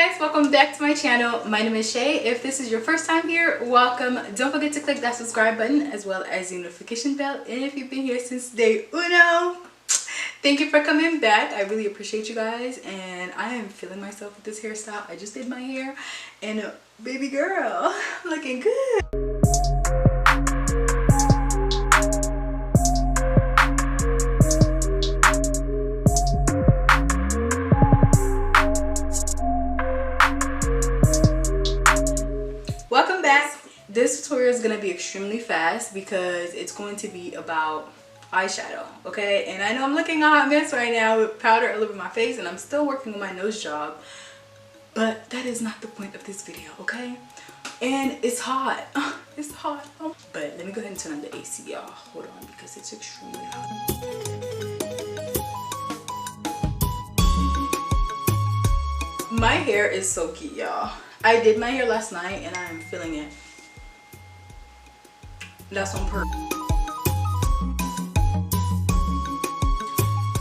guys, welcome back to my channel. My name is Shay. If this is your first time here, welcome. Don't forget to click that subscribe button as well as the notification bell. And if you've been here since day uno, thank you for coming back. I really appreciate you guys, and I am feeling myself with this hairstyle. I just did my hair, and baby girl, looking good. Welcome back. This tutorial is going to be extremely fast because it's going to be about eyeshadow, okay? And I know I'm looking a hot mess right now with powder all over my face, and I'm still working on my nose job, but that is not the point of this video, okay? And it's hot. It's hot. But let me go ahead and turn on the AC, y'all. Hold on, because it's extremely hot. My hair is so cute, y'all. I did my hair last night and I am feeling it. That's on purpose.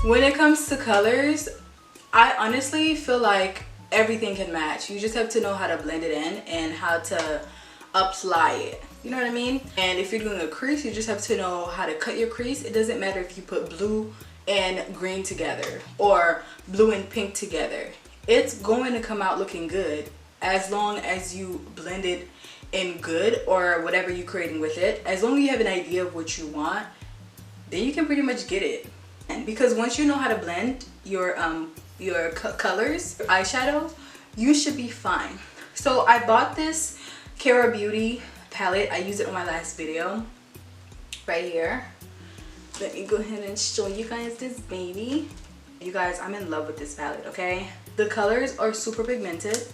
When it comes to colors, I honestly feel like everything can match. You just have to know how to blend it in and how to apply it. You know what I mean? And if you're doing a crease, you just have to know how to cut your crease. It doesn't matter if you put blue and green together or blue and pink together. It's going to come out looking good as long as you blend it in good or whatever you're creating with it. As long as you have an idea of what you want, then you can pretty much get it. And because once you know how to blend your colors, your eyeshadows, you should be fine. So I bought this CAMARA Beauty palette. I used it on my last video right here. Let me go ahead and show you guys this baby. You guys, I'm in love with this palette, okay? The colors are super pigmented.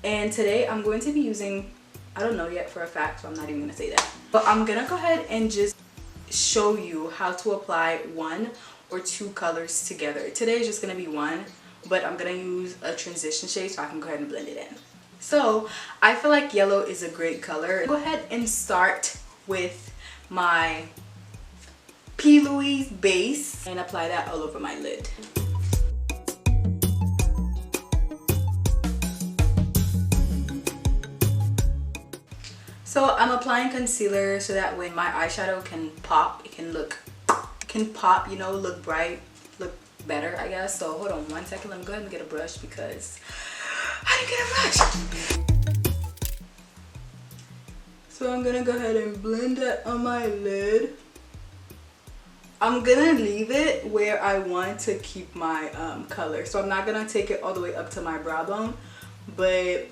And today I'm going to be using, I don't know yet for a fact, so I'm not even going to say that. But I'm going to go ahead and just show you how to apply one or two colors together. Today is just going to be one, but I'm going to use a transition shade so I can go ahead and blend it in. So I feel like yellow is a great color. Go ahead and start with my Louise base and apply that all over my lid. So I'm applying concealer so that when my eyeshadow can pop, it can pop, you know, look bright, look better, I guess. So hold on one second, let me go ahead and get a brush because I didn't get a brush. So I'm gonna go ahead and blend that on my lid. I'm gonna leave it where I want to keep my color. So I'm not gonna take it all the way up to my brow bone, but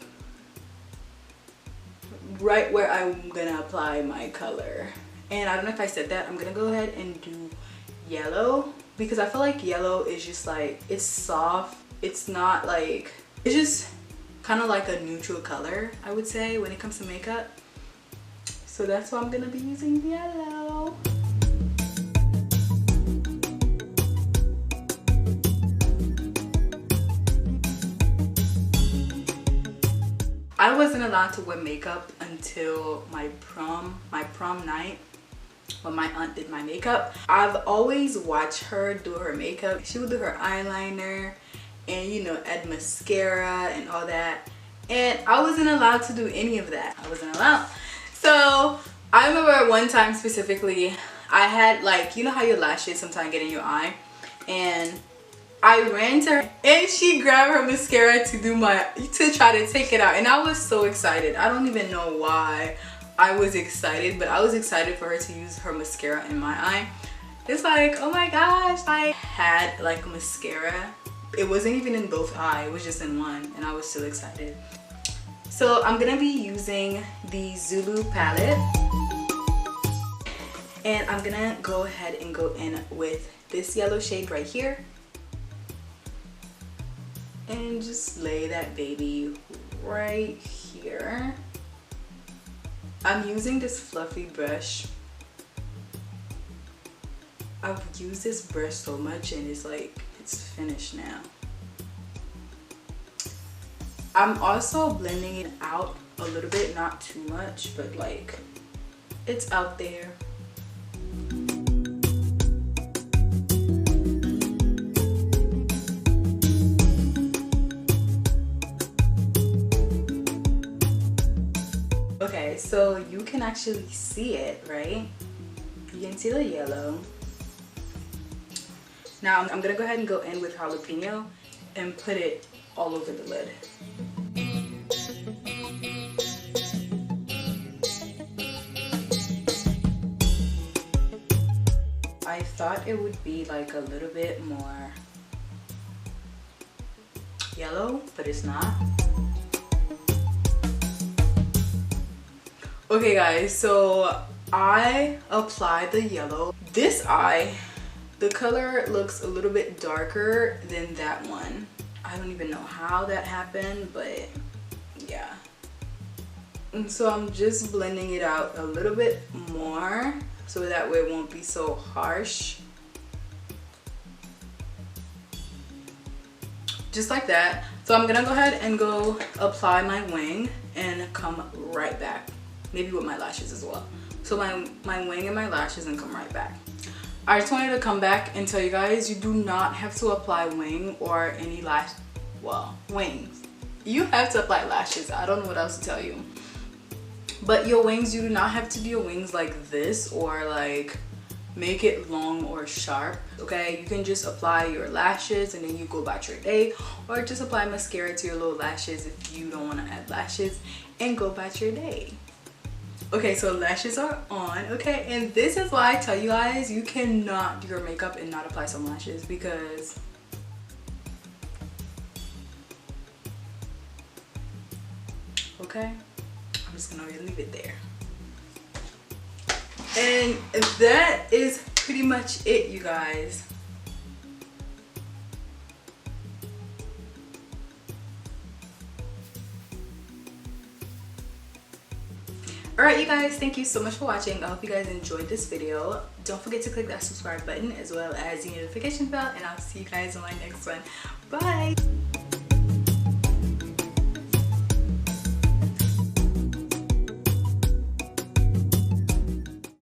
right where I'm gonna apply my color. And I don't know if I said that, I'm gonna go ahead and do yellow because I feel like yellow is just like, it's soft, it's not like, it's just kind of like a neutral color, I would say, when it comes to makeup. So that's why I'm gonna be using yellow. I wasn't allowed to wear makeup until my prom night when my aunt did my makeup. I've always watched her do her makeup. She would do her eyeliner and, you know, add mascara and all that. And I wasn't allowed to do any of that. I wasn't allowed. So I remember one time specifically, I had, like, you know how your lashes sometimes get in your eye, and I ran to her and she grabbed her mascara to try to take it out, and I was so excited. I don't even know why I was excited, but I was excited for her to use her mascara in my eye. It's like, oh my gosh, I had like mascara. It wasn't even in both eyes, it was just in one, and I was so excited. So I'm gonna be using the Zulu palette, and I'm gonna go ahead and go in with this yellow shade right here. And just lay that baby right here. I'm using this fluffy brush. I've used this brush so much and it's like, it's finished now. I'm also blending it out a little bit, not too much, but like, it's out there. Okay, so you can actually see it, right? You can see the yellow. Now I'm gonna go ahead and go in with jalapeno and put it all over the lid. I thought it would be like a little bit more yellow, but it's not. Okay guys, so I applied the yellow. This eye, the color looks a little bit darker than that one. I don't even know how that happened, but yeah. And so I'm just blending it out a little bit more so that way it won't be so harsh. Just like that. So I'm gonna go ahead and go apply my wing and come right back. Maybe with my lashes as well. So my wing and my lashes and come right back. I just wanted to come back and tell you guys, you do not have to apply wing or any wings. You have to apply lashes. I don't know what else to tell you. But your wings, you do not have to do your wings like this or like make it long or sharp, okay? You can just apply your lashes and then you go about your day, or just apply mascara to your little lashes if you don't want to add lashes and go about your day. Okay, so lashes are on, okay? And this is why I tell you guys, you cannot do your makeup and not apply some lashes, because okay, I'm just gonna leave it there. And that is pretty much it, you guys. Alright you guys, thank you so much for watching. I hope you guys enjoyed this video. Don't forget to click that subscribe button as well as the notification bell, and I'll see you guys on my next one. Bye!